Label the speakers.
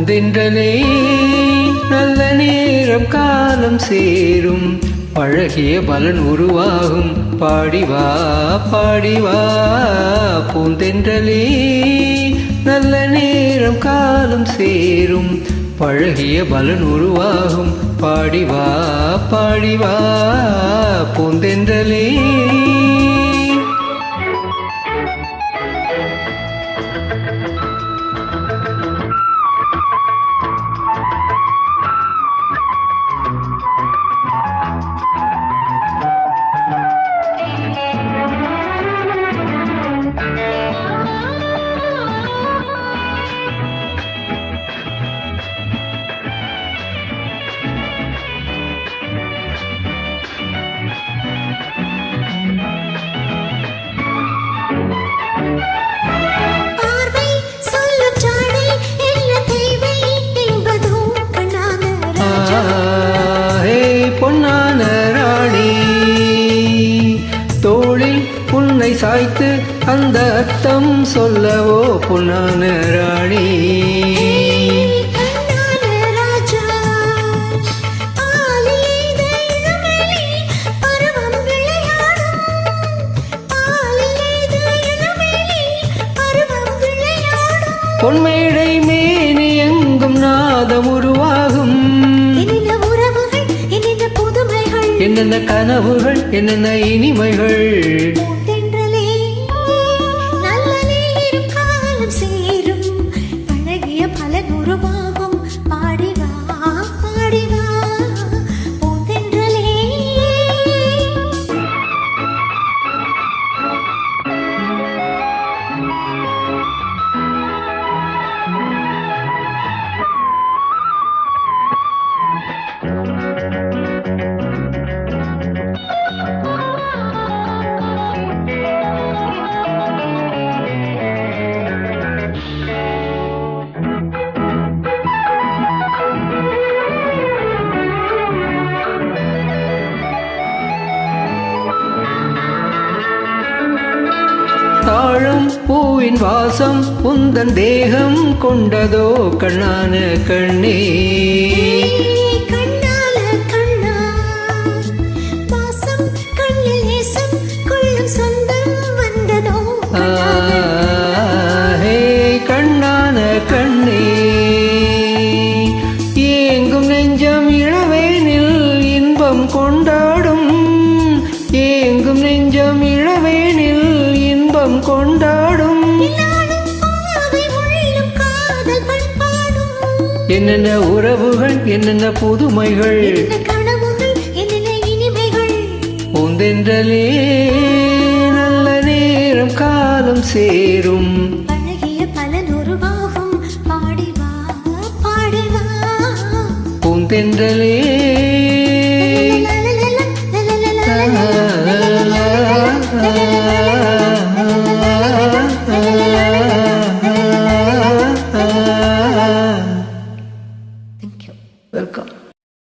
Speaker 1: பூந்தென்றலே நல்ல நேரம் காலம் சேரும் பழகிய பலன் உருவாகும் பாடிவா பாடிவா பூந்தென்றலே நல்ல நேரம் காலம் சேரும் பழகிய பலன் உருவாகும் பாடிவா பாடிவா பூந்தென்றலே பொன்னான ராணி தோளில் உன்னை சாய்த்து அந்த அர்த்தம் சொல்லவோ பொன்னான ராணி பொன்மேடை மேனி எங்கும் நாதம் உருவாகும் என்னென்ன கனவுகள் என்னென்ன இனிமைகள்
Speaker 2: நல்ல நேரம் காலம் சேரும் பழகிய பலன் உருவாகும் பாடிவா பாடிவா பூந்தென்றலே
Speaker 1: தாழம் பூவின் வாசம் உந்தன் தேகம் கொண்டதோ கண்ணான கண்ணே
Speaker 2: கண்ணால கண்ணா வாசம் கண்ணில் நேசம் கொள்ளும் சொந்தம் வந்ததோ
Speaker 1: கண்ணான கண்ணே ஏங்கும் நெஞ்சம் இளவேனில் இன்பம் கொண்டாடும் ஏங்கும் நெஞ்சம் இளவேனில் இன்பம் கொண்டாடும் என்னென்ன உறவுகள் என்னென்ன புதுமைகள் பூந்தென்றலே நல்ல நேரம் காலம் சேரும்
Speaker 2: பழகிய பலன் உருவாகும் பாடிவா பாடிவா
Speaker 1: பூந்தென்றலே